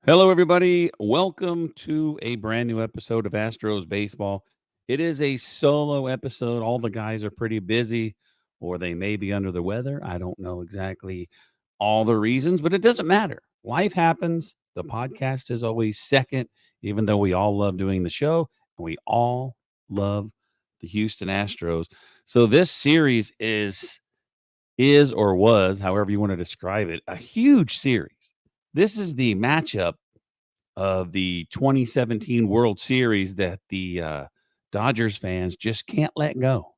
Hello, everybody. Welcome to a brand new episode of Astros Baseball. It is a solo episode. All the guys are pretty busy, or they may be under the weather. I don't know exactly all the reasons, but it doesn't matter. Life happens. The podcast is always second, even though we all love doing the show and we all love the Houston Astros. So this series is or was, however you want to describe it, a huge series. This is the matchup of the 2017 World Series that the Dodgers fans just can't let go.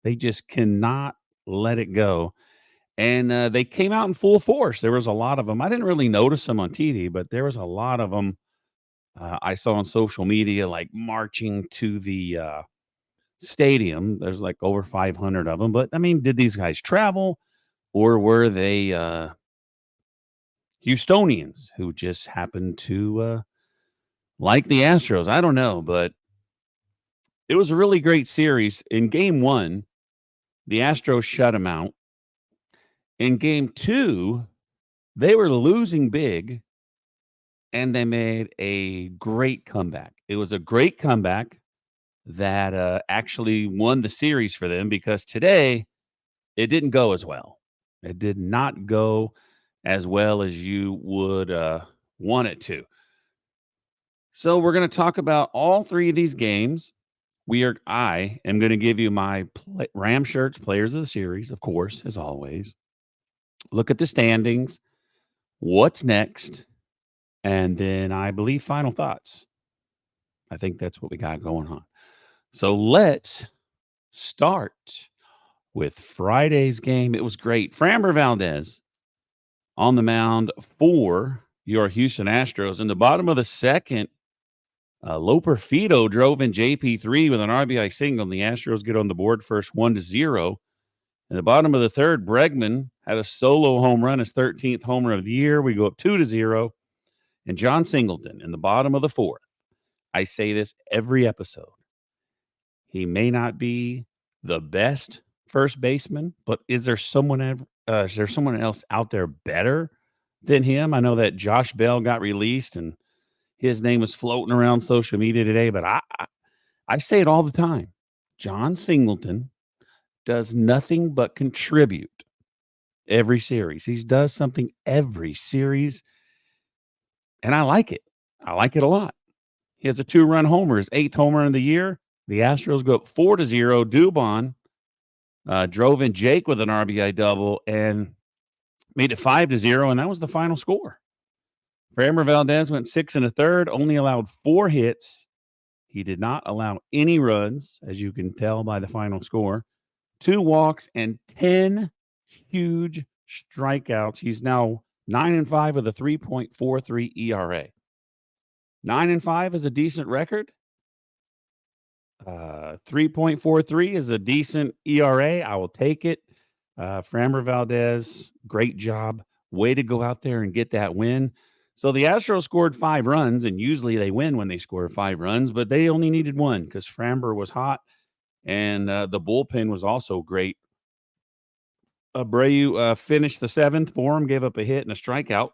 They just cannot let it go. And they came out in full force. There was a lot of them. I didn't really notice them on TV, but there was a lot of them I saw on social media, like marching to the stadium. There's like over 500 of them. But I mean, did these guys travel or were they Houstonians who just happened to like the Astros? I don't know, but it was a really great series. In game one, the Astros shut them out. In game two, they were losing big and they made a great comeback. It was a great comeback that actually won the series for them because today it didn't go as well. It did not go as well as you would want it to. So we're going to talk about all three of these games. I am going to give you my Ram Shirts players of the series, of course, as always. Look at the standings, what's next, and then I believe final thoughts. I think that's what we got going on. So let's start with Friday's game. It was great. Framber Valdez on the mound for your Houston Astros. In the bottom of the second, Loper Fido drove in JP3 with an RBI single, and the Astros get on the board first 1-0. In the bottom of the third, Bregman had a solo home run, his 13th homer of the year. We go up 2-0. And John Singleton in the bottom of the fourth. I say this every episode. He may not be the best first baseman, but is there someone else out there better than him? I know that Josh Bell got released and his name was floating around social media today, but I say it all the time. John Singleton does nothing but contribute every series. He does something every series, and I like it. I like it a lot. He has a 2-run homer, his 8th homer in the year. The Astros go up 4-0. Dubon drove in Jake with an RBI double and made it 5-0, and that was the final score. Framber Valdez went 6 1/3, only allowed 4 hits. He did not allow any runs, as you can tell by the final score. 2 walks and 10 huge strikeouts. He's now 9-5 with a 3.43 ERA. 9-5 is a decent record. 3.43 is a decent ERA. I will take it. Framber Valdez, great job. Way to go out there and get that win. So the Astros scored 5 runs, and usually they win when they score 5 runs, but they only needed 1 because Framber was hot, and the bullpen was also great. Abreu finished the 7th for him, gave up a hit and a strikeout.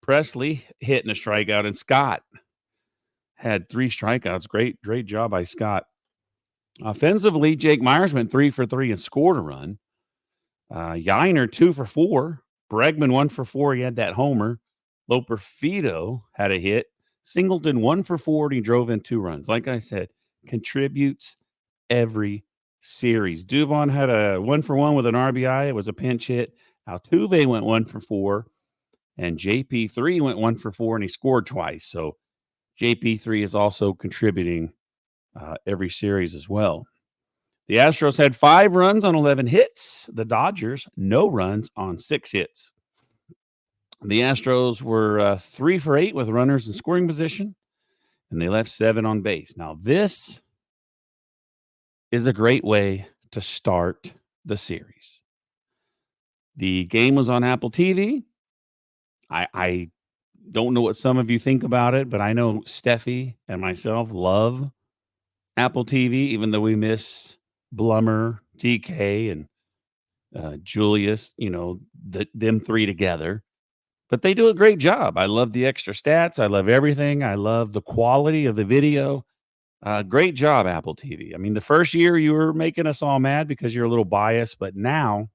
Presley hit and a strikeout, and Scott had 3 strikeouts. Great job by Scott. Offensively, Jake Myers went 3 for 3 and scored a run. Yiner 2 for 4. Bregman 1 for 4. He had that homer. Loper Fido had a hit. Singleton 1 for 4. And he drove in 2 runs. Like I said, contributes every series. Dubon had a 1 for 1 with an RBI. It was a pinch hit. Altuve went 1 for 4. And JP3 went 1 for 4, and he scored twice. So JP3 is also contributing every series as well. The Astros had 5 runs on 11 hits. The Dodgers, no runs on 6 hits. The Astros were 3 for 8 with runners in scoring position, and they left 7 on base. Now, this is a great way to start the series. The game was on Apple TV. I don't know what some of you think about it, but I know Steffi and myself love Apple TV, even though we miss Blummer, TK, and Julius, them 3 together. But they do a great job. I love the extra stats. I love everything. I love the quality of the video. Great job, Apple TV. I mean, the first year you were making us all mad because you're a little biased, but now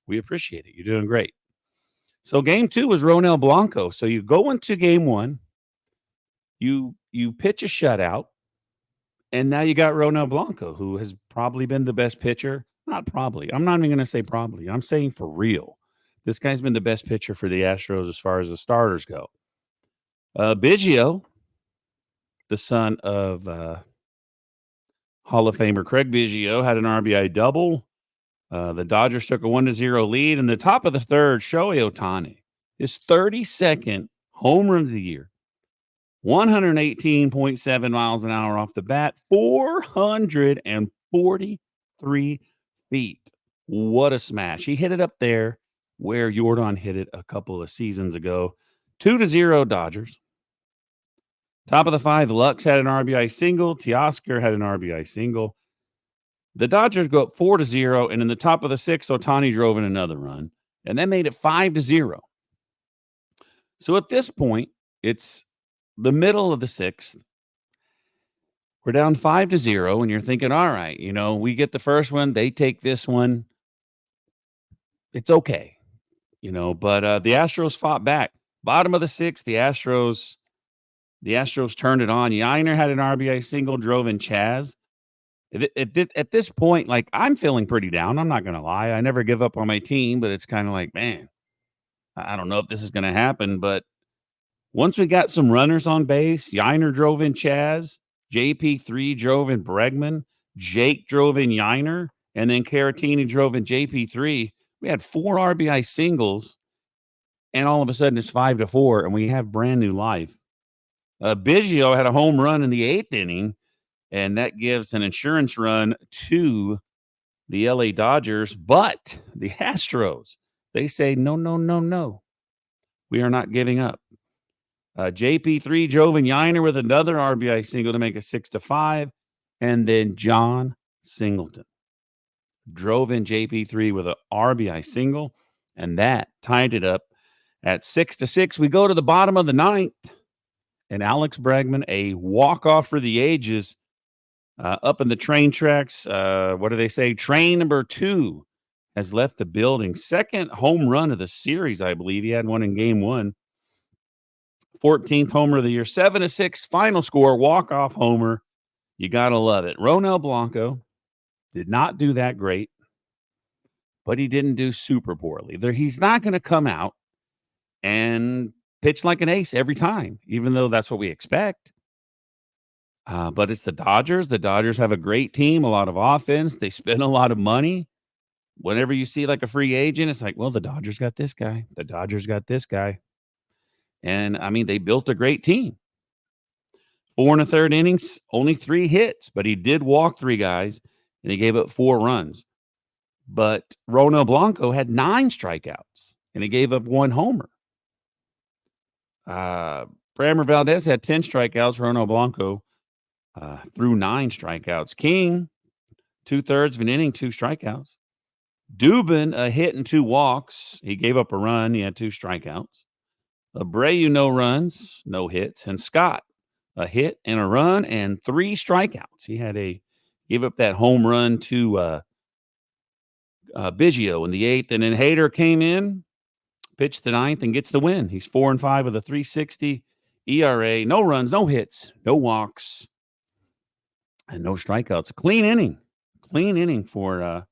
we appreciate it. You're doing great. So game 2 was Ronel Blanco. So you go into game 1, you pitch a shutout, and now you got Ronel Blanco, who has probably been the best pitcher. Not probably. I'm not even going to say probably. I'm saying for real. This guy's been the best pitcher for the Astros as far as the starters go. Biggio, the son of Hall of Famer Craig Biggio, had an RBI double. The Dodgers took a 1-0 lead. In the top of the third, Shohei Ohtani, his 32nd home run of the year, 118.7 miles an hour off the bat, 443 feet. What a smash. He hit it up there where Jordan hit it a couple of seasons ago. 2-0 Dodgers. Top of the 5, Lux had an RBI single. Teoscar had an RBI single. The Dodgers go up 4-0, and in the top of the 6th, Ohtani drove in another run, and that made it 5-0. So at this point, it's the middle of the 6th. We're down 5-0, and you're thinking, all right, we get the first one, they take this one. It's okay, but the Astros fought back. Bottom of the 6th, the Astros turned it on. Yiner had an RBI single, drove in Chaz. At this point, like, I'm feeling pretty down. I'm not going to lie. I never give up on my team, but it's kind of like, man, I don't know if this is going to happen. But once we got some runners on base, Yiner drove in Chaz, JP3 drove in Bregman, Jake drove in Yiner, and then Caratini drove in JP3. We had 4 RBI singles, and all of a sudden it's 5-4, and we have brand new life. Biggio had a home run in the 8th inning, and that gives an insurance run to the LA Dodgers. But the Astros, they say, no, no, no, no. We are not giving up. JP3 drove in Yiner with another RBI single to make it 6-5. And then John Singleton drove in JP3 with an RBI single, and that tied it up at 6-6. We go to the bottom of the 9th, and Alex Bregman, a walk-off for the ages, up in the train tracks. What do they say? Train number 2 has left the building. Second home run of the series, I believe. He had one in game 1. 14th homer of the year. 7-6 final score, walk-off homer. You got to love it. Ronel Blanco did not do that great, but he didn't do super poorly. He's not going to come out and pitch like an ace every time, even though that's what we expect. But it's the Dodgers. The Dodgers have a great team, a lot of offense. They spend a lot of money. Whenever you see like a free agent, it's like, well, the Dodgers got this guy. The Dodgers got this guy. And, I mean, they built a great team. 4 1/3 innings, only 3 hits, but he did walk 3 guys, and he gave up 4 runs. But Ronel Blanco had 9 strikeouts, and he gave up 1 homer. Framber Valdez had 10 strikeouts. Ronel Blanco threw 9 strikeouts. King, 2/3 of an inning, 2 strikeouts. Dubin, a hit and 2 walks. He gave up a run. He had 2 strikeouts. Abreu, no runs, no hits. And Scott, a hit and a run and 3 strikeouts. He gave up that home run to Biggio in the 8th. And then Hader came in, pitched the 9th, and gets the win. He's 4-5 with a 3.60 ERA. No runs, no hits, no walks, and no strikeouts. A clean inning for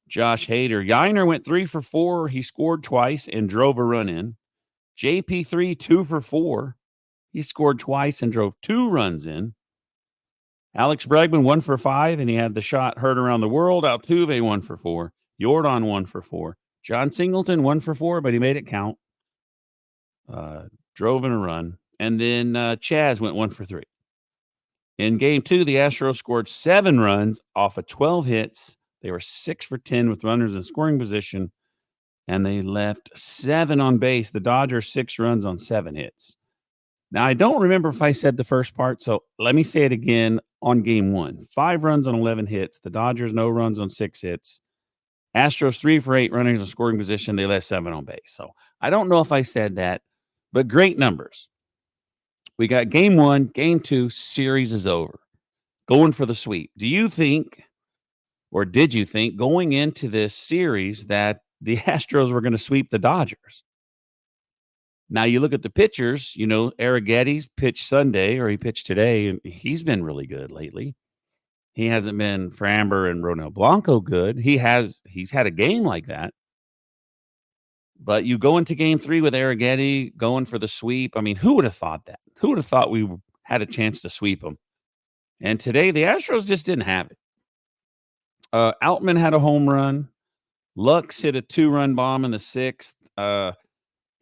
Josh Hader. Yiner went 3 for 4. He scored twice and drove a run in. JP3, 2 for 4. He scored twice and drove 2 runs in. Alex Bregman, 1 for 5, and he had the shot heard around the world. Altuve, 1 for 4. Jordan, 1 for 4. John Singleton, 1 for 4, but he made it count. Drove in a run. And then Chaz went 1 for 3. In game 2, the Astros scored 7 runs off of 12 hits. They were 6 for 10 with runners in scoring position, and they left 7 on base. The Dodgers, 6 runs on 7 hits. Now, I don't remember if I said the first part, so let me say it again on game 1. 5 runs on 11 hits. The Dodgers, no runs on 6 hits. Astros 3 for 8 runners in scoring position. They left 7 on base. So I don't know if I said that, but great numbers. We got game 1, game 2, series is over. Going for the sweep. Do you think, or did you think going into this series that the Astros were going to sweep the Dodgers? Now you look at the pitchers, Arrigetti's pitched Sunday, or he pitched today, and he's been really good lately. He hasn't been Framber and Ronel Blanco good. He's had a game like that. But you go into game 3 with Arrigetti going for the sweep. I mean, who would have thought that? Who would have thought we had a chance to sweep them? And today the Astros just didn't have it. Outman had a home run. Lux hit a 2-run bomb in the 6th.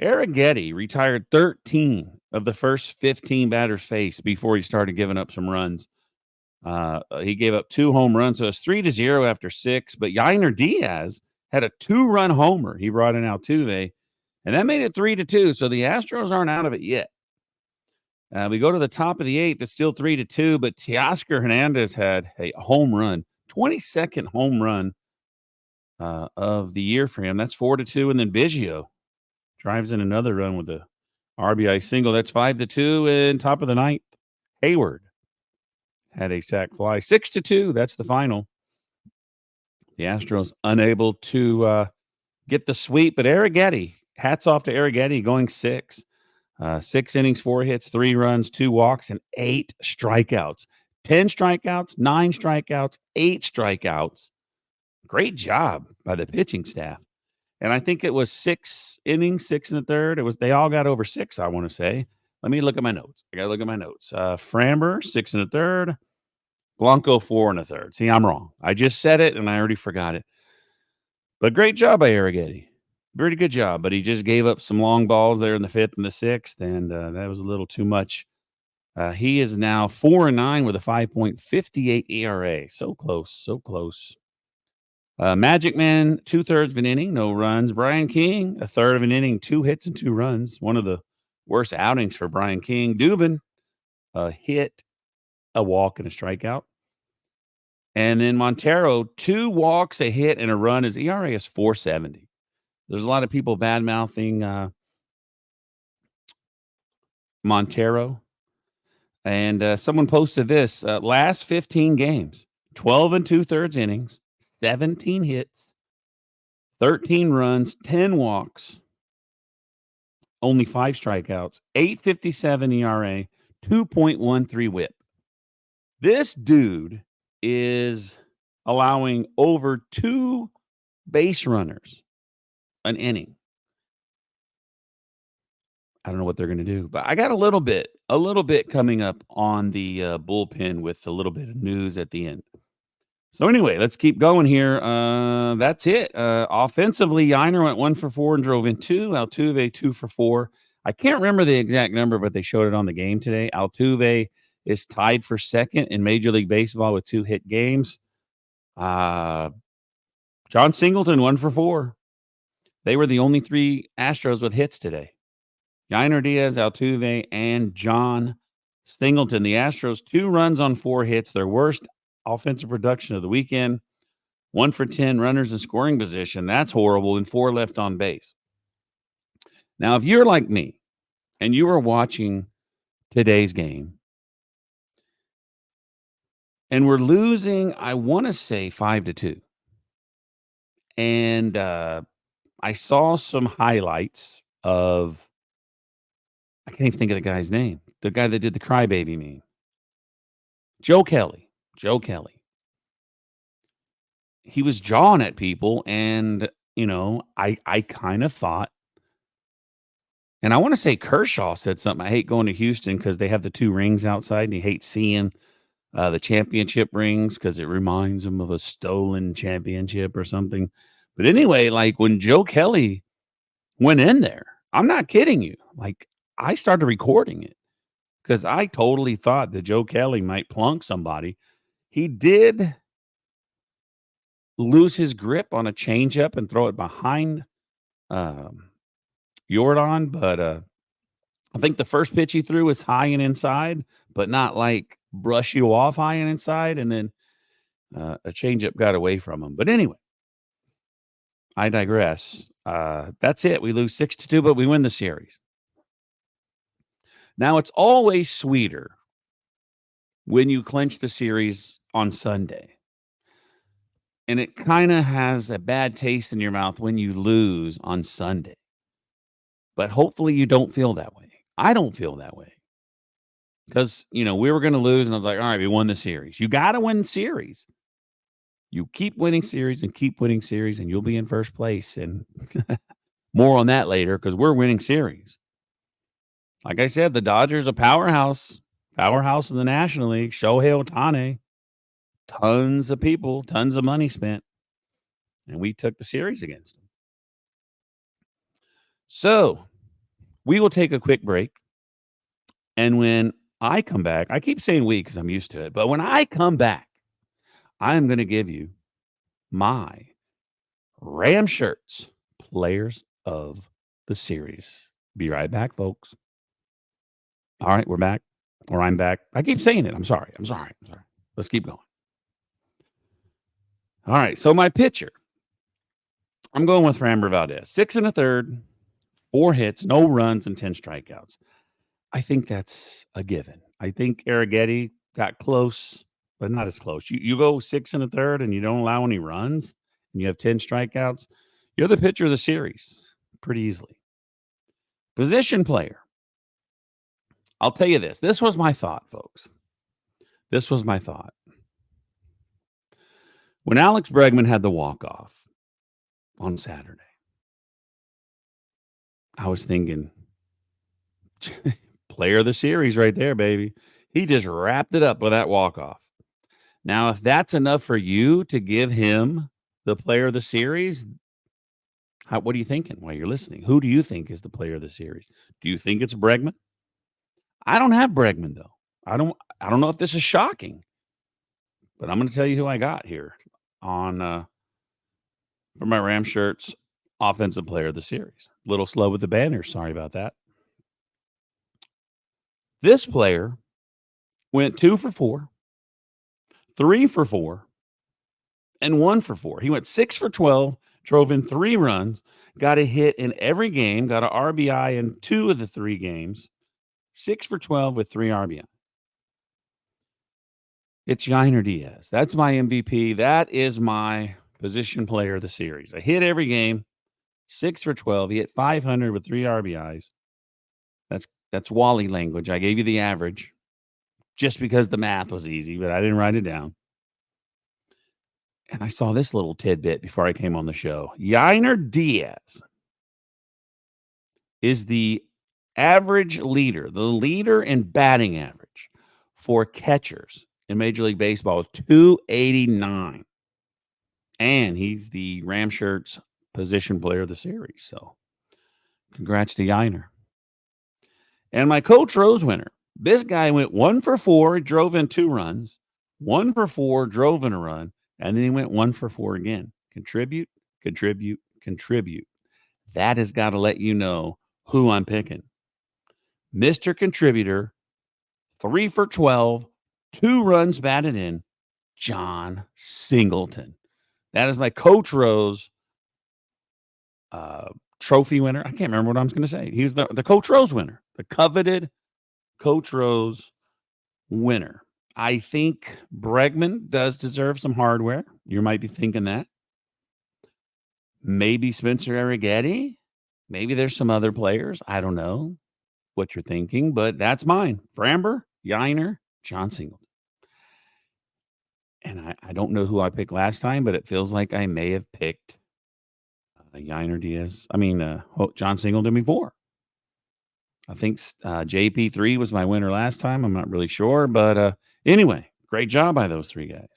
Arrigetti retired 13 of the first 15 batters faced before he started giving up some runs. He gave up 2 home runs, so it's 3-0 after 6. But Yainer Diaz had a 2-run homer. He brought in Altuve, and that made it 3-2. So the Astros aren't out of it yet. We go to the top of the 8th. It's still 3-2, but Teoscar Hernandez had a home run, 22nd home run of the year for him. That's 4-2, and then Biggio drives in another run with a RBI single. That's 5-2, and top of the 9th, Hayward had a sac fly. 6-2, that's the final. The Astros unable to get the sweep, but Arrigetti, hats off to Arrigetti, going 6. 6 innings, 4 hits, 3 runs, 2 walks, and 8 strikeouts. 10 strikeouts, 9 strikeouts, 8 strikeouts. Great job by the pitching staff. And I think it was 6 innings, 6 1/3. They all got over 6, I want to say. Let me look at my notes. I got to look at my notes. Framber, 6 1/3. Blanco, 4 1/3. See, I'm wrong. I just said it, and I already forgot it. But great job by Arrigetti. Very good job. But he just gave up some long balls there in the 5th and the 6th, and that was a little too much. He is now 4-9 with a 5.58 ERA. So close, so close. Magic Man, 2/3 of an inning, no runs. Brian King, 1/3 of an inning, 2 hits and 2 runs. One of the worst outings for Brian King. Dubin, a hit, a walk, and a strikeout. And then Montero, 2 walks, a hit, and a run. His ERA is 4.70. There's a lot of people bad-mouthing Montero. And someone posted this. Last 15 games, 12 2/3 innings, 17 hits, 13 runs, 10 walks, only 5 strikeouts, 8.57 ERA, 2.13 whip. This dude is allowing over 2 base runners an inning. I don't know what they're going to do, but I got a little bit coming up on the bullpen with a little bit of news at the end. So anyway, let's keep going here. That's it. Offensively, Yainer went 1 for 4 and drove in 2. Altuve 2 for 4. I can't remember the exact number, but they showed it on the game today. Altuve is tied for second in Major League Baseball with 2 hit games. John Singleton 1 for 4. They were the only 3 Astros with hits today. Yainer Diaz, Altuve, and John Singleton. The Astros 2 runs on 4 hits, their worst offensive production of the weekend. 1 for 10 runners in scoring position. That's horrible, and 4 left on base. Now, if you're like me and you were watching today's game and we're losing, I want to say 5-2. And I saw some highlights of, I can't even think of the guy's name, the guy that did the crybaby meme. Joe Kelly. He was jawing at people, and, I kind of thought, and I want to say Kershaw said something. I hate going to Houston because they have the 2 rings outside, and he hates seeing the championship rings because it reminds him of a stolen championship or something. But anyway, like when Joe Kelly went in there, I'm not kidding you. Like, I started recording it because I totally thought that Joe Kelly might plunk somebody. He did lose his grip on a changeup and throw it behind Jordan, but I think the first pitch he threw was high and inside, but not like brush you off high and inside, and then a changeup got away from him. But anyway, I digress. That's it. We lose 6-2, but we win the series. Now, it's always sweeter when you clinch the series on Sunday. And it kinda has a bad taste in your mouth when you lose on Sunday. But hopefully you don't feel that way. I don't feel that way because, we were gonna lose, and I was like, "Alright, we won the series." You gotta win series. You keep winning series and keep winning series, and you'll be in first place, and more on that later because 'cause we're winning series. Like I said, the Dodgers a powerhouse in the National League. Shohei Ohtani, tons of people, tons of money spent, and we took the series against them. So, we will take a quick break, and when I come back, I keep saying we because 'cause I'm used to it, but when I come back, I am gonna give you my Ram Shirts players of the series. Be right back, folks. All right, we're back, or I'm back. I keep saying it. I'm sorry. Let's keep going. All right, so my pitcher, I'm going with Framber Valdez. 6 and a third, 4 hits, no runs, and 10 strikeouts. I think that's a given. I think Arrighetti got close, but not as close. You go 6 and a third and you don't allow any runs, and you have 10 strikeouts, you're the pitcher of the series pretty easily. Position player. I'll tell you this. This was my thought, folks. This was my thought. When Alex Bregman had the walk-off on Saturday, I was thinking, player of the series right there, baby. He just wrapped it up with that walk-off. Now, if that's enough for you to give him the player of the series, what are you thinking while you're listening? Who do you think is the player of the series? Do you think it's Bregman? I don't have Bregman, though. I don't know if this is shocking, but I'm going to tell you who I got here on for my Ram Shirts offensive player of the series. A little slow with the banners. Sorry about that. This player went 2 for 4, 3 for 4, and 1 for 4. He went 6 for 12, drove in 3 runs, got a hit in every game, got an RBI in 2 of the 3 games, 6 for 12 with 3 RBI. It's Yainer Diaz. That's my MVP. That is my position player of the series. I hit every game, 6 for 12. He hit 500 with 3 RBIs. That's Wally language. I gave you the average just because the math was easy, but I didn't write it down. And I saw this little tidbit before I came on the show. Yainer Diaz is the average leader, the leader in batting average for catchers in Major League Baseball with 289. And he's the Ram Shirts position player of the series. So congrats to Yainer. And my Coach Rose winner. This guy went 1 for 4, drove in 2 runs, 1 for 4, drove in a run, and then he went 1 for 4 again. Contribute. That has got to let you know who I'm picking. Mr. Contributor, 3 for 12, 2 runs batted in, John Singleton. That is my Coach Rose trophy winner. I can't remember what I was going to say. He's the Coach Rose winner, the coveted Coach Rose winner. I think Bregman does deserve some hardware. You might be thinking that. Maybe Spencer Arrighetti. Maybe there's some other players. I don't know what you're thinking, but that's mine. Framber, Yainer, John Singleton. And I don't know who I picked last time, but it feels like I may have picked Yainer Diaz. John Singleton before. I think JP3 was my winner last time. I'm not really sure, but anyway, great job by those 3 guys.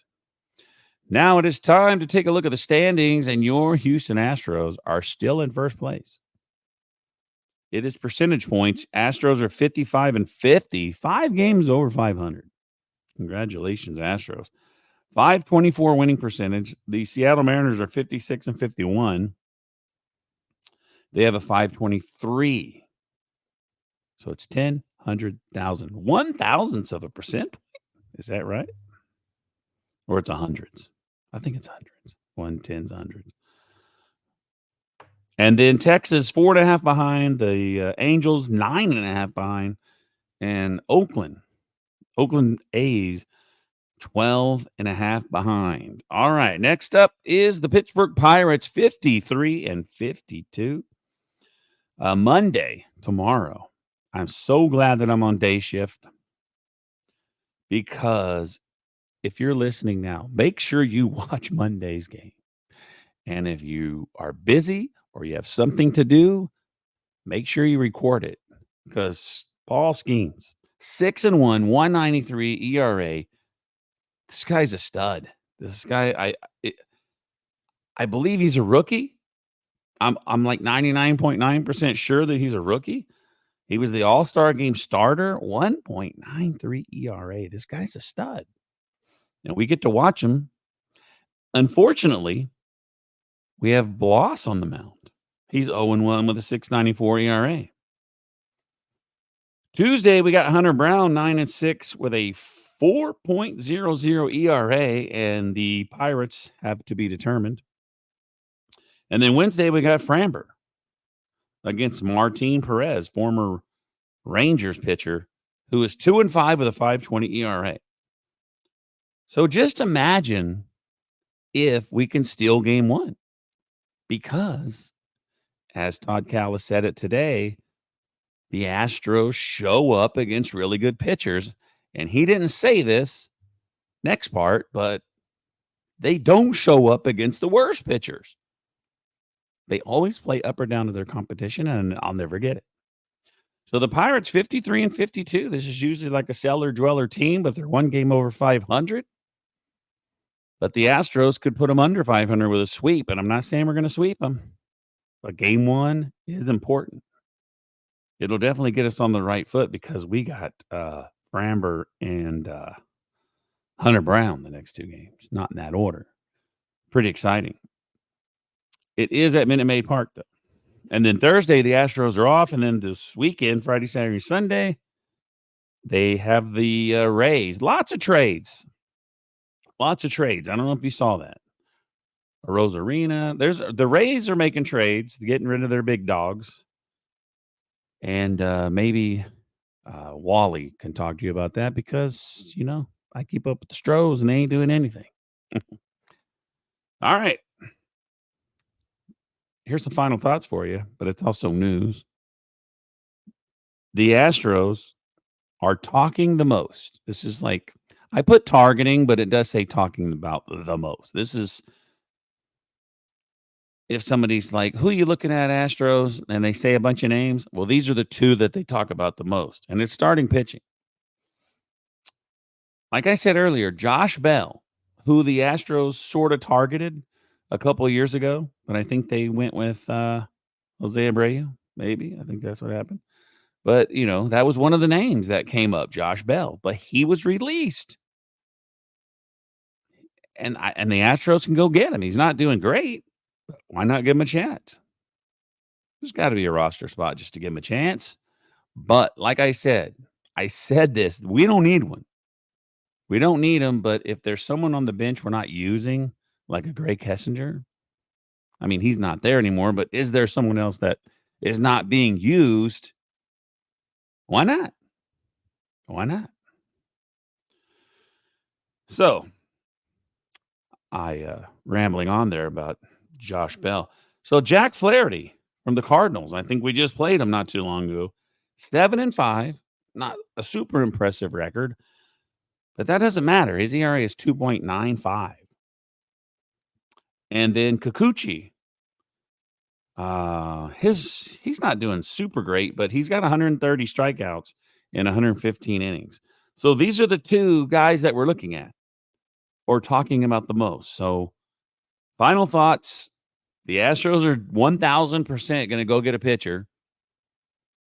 Now it is time to take a look at the standings, and your Houston Astros are still in first place. It is percentage points. Astros are 55 and 50, 5 games over 500. Congratulations, Astros. 524 winning percentage. The Seattle Mariners are 56 and 51. They have a 523. So it's 10, 100,000. 1,000th of a percent. Is that right? Or it's hundreds? I think it's hundreds. 110s, hundreds. And then Texas 4.5 behind, the Angels 9.5 behind, and Oakland A's 12.5 behind. All right, next up is the Pittsburgh Pirates 53-52. Monday, tomorrow. I'm so glad that I'm on day shift because if you're listening now, make sure you watch Monday's game. And if you are busy or you have something to do, make sure you record it because Paul Skeens, 6-1, 193 ERA. This guy's a stud. This guy, I believe he's a rookie. I'm like 99.9% sure that he's a rookie. He was the All-Star game starter, 1.93 ERA. This guy's a stud. And we get to watch him. Unfortunately, we have Bloss on the mound. He's 0-1 with a 6.94 ERA. Tuesday, we got Hunter Brown, 9-6 with a 4.00 ERA, and the Pirates have to be determined. And then Wednesday, we got Framber against Martin Perez, former Rangers pitcher, who is 2-5 with a 5.20 ERA. So just imagine if we can steal game one, because as Todd Callis said it today, the Astros show up against really good pitchers. And he didn't say this next part, but they don't show up against the worst pitchers. They always play up or down to their competition, and I'll never get it. So the Pirates 53-52. This is usually like a cellar dweller team, but they're one game over 500. But the Astros could put them under 500 with a sweep, and I'm not saying we're going to sweep them, but game one is important. It'll definitely get us on the right foot because we got Framber and Hunter Brown the next two games, not in that order. Pretty exciting. It is at Minute Maid Park, though. And then Thursday, the Astros are off, and then this weekend, Friday, Saturday, Sunday, they have the Rays. Lots of trades. I don't know if you saw that. Rosarina. The Rays are making trades, getting rid of their big dogs. And maybe Wally can talk to you about that because, I keep up with the Stros and they ain't doing anything. All right. Here's some final thoughts for you, but it's also news. The Astros are talking the most. This is like, I put targeting, but it does say talking about the most. This is if somebody's like, who are you looking at, Astros? And they say a bunch of names. Well, these are the two that they talk about the most. And it's starting pitching. Like I said earlier, Josh Bell, who the Astros sort of targeted a couple of years ago, but I think they went with Jose Abreu, maybe. I think that's what happened. But, that was one of the names that came up, Josh Bell. But he was released. And the Astros can go get him. He's not doing great. But why not give him a chance? There's got to be a roster spot just to give him a chance. But like I said this, we don't need one. We don't need him, but if there's someone on the bench we're not using, like a Greg Kessinger, I mean, he's not there anymore, but is there someone else that is not being used? Why not? Why not? So, rambling on there about Josh Bell. So Jack Flaherty from the Cardinals, I think we just played him not too long ago. 7-5, not a super impressive record, but that doesn't matter. His ERA is 2.95. And then Kikuchi, he's not doing super great, but he's got 130 strikeouts in 115 innings. So these are the two guys that we're looking at or talking about the most. So final thoughts. The Astros are 1,000% going to go get a pitcher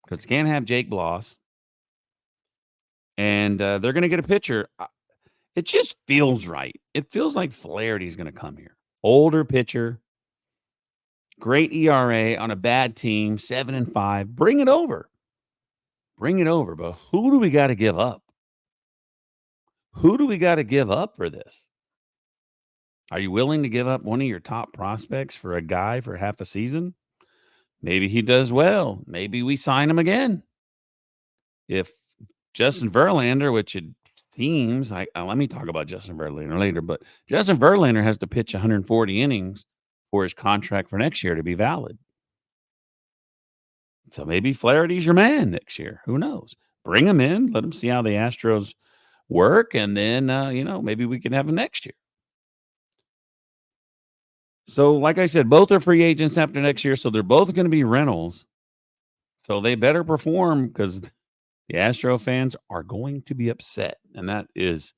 because they can't have Jake Bloss. And they're going to get a pitcher. It just feels right. It feels like Flaherty's going to come here. Older pitcher, great ERA on a bad team, 7-5. Bring it over. But who do we got to give up? Who do we got to give up for this? Are you willing to give up one of your top prospects for a guy for half a season? Maybe he does well. Maybe we sign him again. If Justin Verlander, which it seems like, let me talk about Justin Verlander later, but Justin Verlander has to pitch 140 innings for his contract for next year to be valid. So maybe Flaherty's your man next year. Who knows? Bring him in, let him see how the Astros work, and then maybe we can have him next year. So, like I said, both are free agents after next year, so they're both going to be rentals. So they better perform because the Astro fans are going to be upset, and that is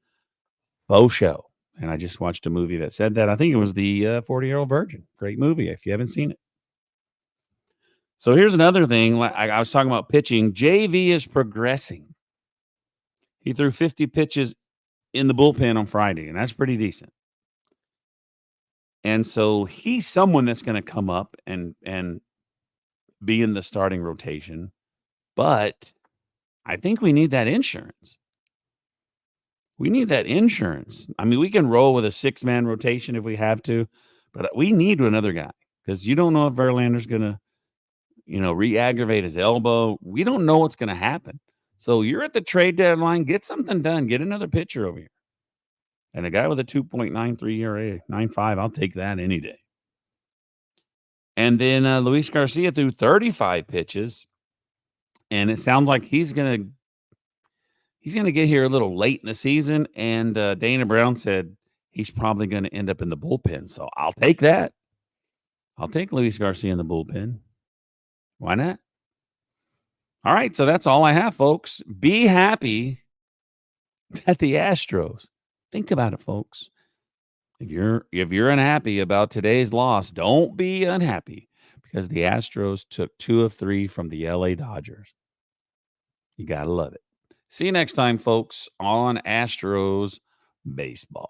faux show. And I just watched a movie that said that. I think it was the 40-Year-Old Virgin. Great movie if you haven't seen it. So here's another thing. Like I was talking about pitching. JV is progressing. He threw 50 pitches in the bullpen on Friday, and that's pretty decent. And so he's someone that's going to come up and be in the starting rotation. But I think we need that insurance. We need that insurance. I mean, we can roll with a 6-man rotation if we have to, but we need another guy because you don't know if Verlander's going to, re-aggravate his elbow. We don't know what's going to happen. So you're at the trade deadline. Get something done. Get another pitcher over here. And a guy with a 2.93 ERA, 9.5, I'll take that any day. And then Luis Garcia threw 35 pitches, and it sounds like he's gonna get here a little late in the season. And Dana Brown said he's probably going to end up in the bullpen. So I'll take that. I'll take Luis Garcia in the bullpen. Why not? All right, so that's all I have, folks. Be happy that the Astros. Think about it, folks. If you're unhappy about today's loss, don't be unhappy because the Astros took 2 of 3 from the LA Dodgers. You got to love it. See you next time, folks, on Astros Baseball.